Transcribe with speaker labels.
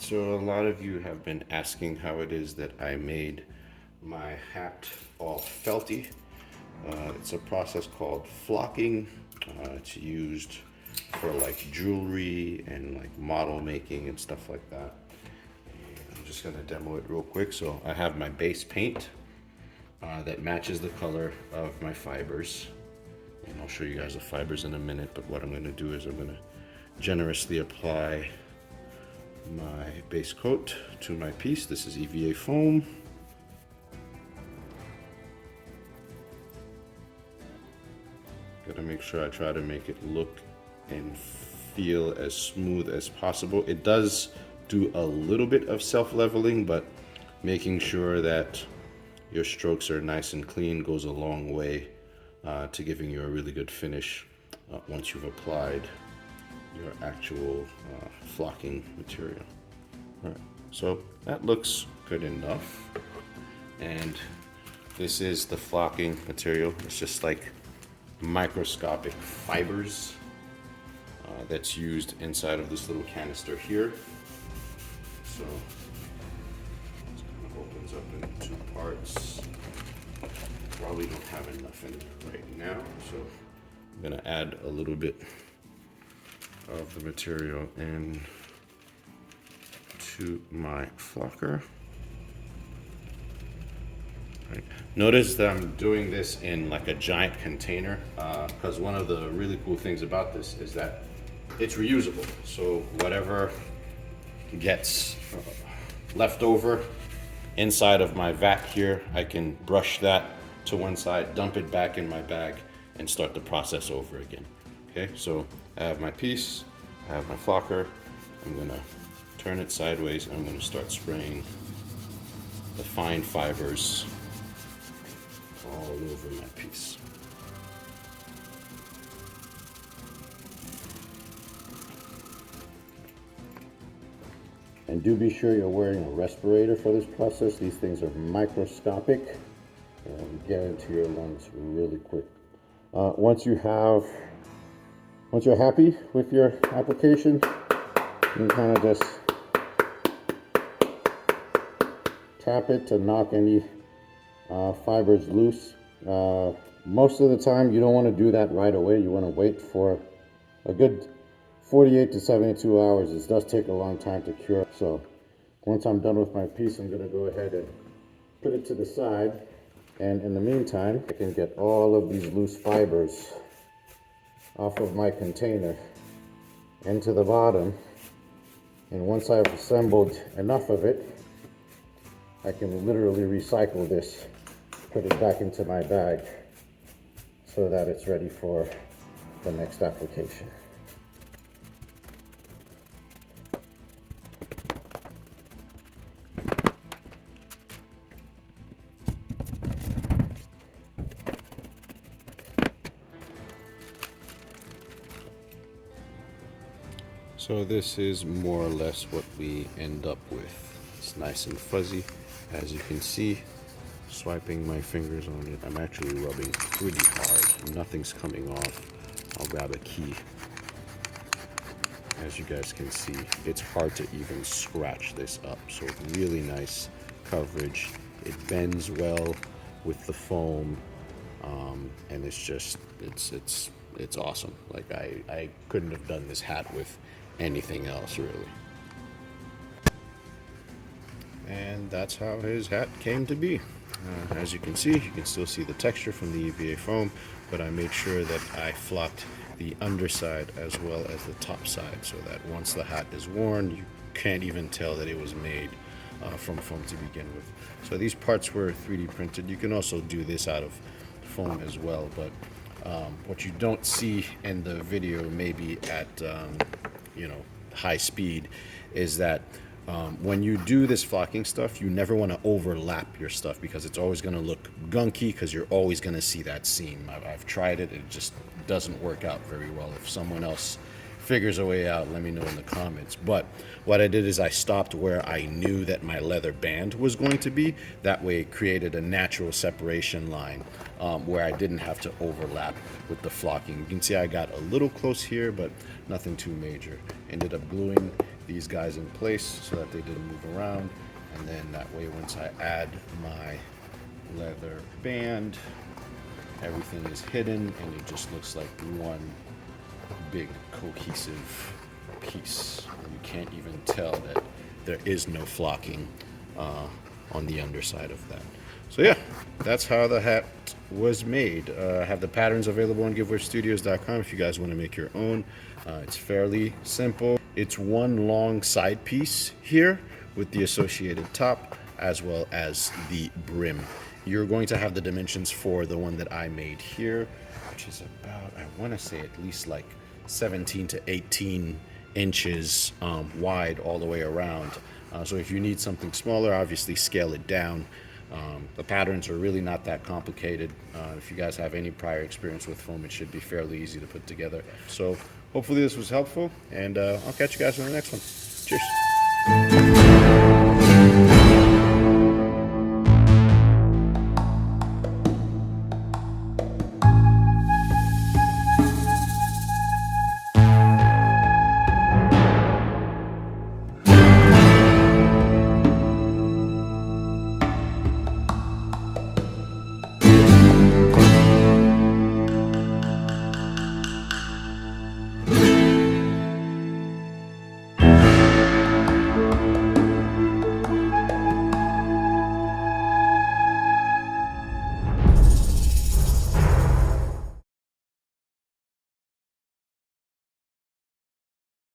Speaker 1: So a lot of you have been asking how it is that I made my hat all felty. It's a process called flocking. It's used for like jewelry and like model making and stuff like that. I'm just gonna demo it real quick. So I have my base paint that matches the color of my fibers. And I'll show you guys the fibers in a minute, but what I'm gonna do is I'm gonna generously apply my base coat to my piece. This is EVA foam. Gotta make sure I try to make it look and feel as smooth as possible. It does do a little bit of self-leveling, but making sure that your strokes are nice and clean goes a long way to giving you a really good finish once you've applied your actual flocking material. All right, so that looks good enough. And this is the flocking material. It's just like microscopic fibers that's used inside of this little canister here. So it kind of opens up in two parts. Probably don't have enough in right now, so I'm gonna add a little bit of the material in to my flocker. Right. Notice that I'm doing this in like a giant container because one of the really cool things about this is that it's reusable. So whatever gets left over inside of my vat here, I can brush that to one side, dump it back in my bag, and start the process over again. Okay, so I have my piece, I have my flocker. I'm gonna turn it sideways and I'm gonna start spraying the fine fibers all over my piece. And do be sure you're wearing a respirator for this process. These things are microscopic and get into your lungs really quick. Once you're happy with your application, you can kind of just tap it to knock any fibers loose. Most of the time you don't want to do that right away. You want to wait for a good 48 to 72 hours. It does take a long time to cure. So once I'm done with my piece, I'm going to go ahead and put it to the side. And in the meantime, I can get all of these loose fibers off of my container into the bottom. And once I've assembled enough of it, I can literally recycle this, put it back into my bag so that it's ready for the next application. So this is more or less what we end up with. It's nice and fuzzy. As you can see, swiping my fingers on it, I'm actually rubbing pretty hard. Nothing's coming off. I'll grab a key. As you guys can see, it's hard to even scratch this up. So really nice coverage. It bends well with the foam, and it's just, it's awesome. Like I couldn't have done this hat with anything else really. And that's how his hat came to be. As you can see, you can still see the texture from the EVA foam, but I made sure that I flocked the underside as well as the top side so that once the hat is worn, you can't even tell that it was made from foam to begin with. So these parts were 3D printed. You can also do this out of foam as well, but what you don't see in the video, maybe at high speed, is that when you do this flocking stuff, you never want to overlap your stuff because it's always going to look gunky because you're always going to see that seam. I've tried it. It just doesn't work out very well. If someone else figures a way out, let me know in the comments. But what I did is I stopped where I knew that my leather band was going to be. That way it created a natural separation line where I didn't have to overlap with the flocking. You can see I got a little close here, but nothing too major. Ended up gluing these guys in place so that they didn't move around. And then that way, once I add my leather band, everything is hidden and it just looks like one big cohesive piece. And you can't even tell that there is no flocking on the underside of that. So yeah, that's how the hat was made. I have the patterns available on GiveWaveStudios.com if you guys want to make your own. It's fairly simple. It's one long side piece here with the associated top as well as the brim. You're going to have the dimensions for the one that I made here, which is about, I want to say at least like 17 to 18 inches wide all the way around. So if you need something smaller, obviously scale it down. The patterns are really not that complicated. If you guys have any prior experience with foam, it should be fairly easy to put together. So hopefully this was helpful, and I'll catch you guys in the next one. Cheers.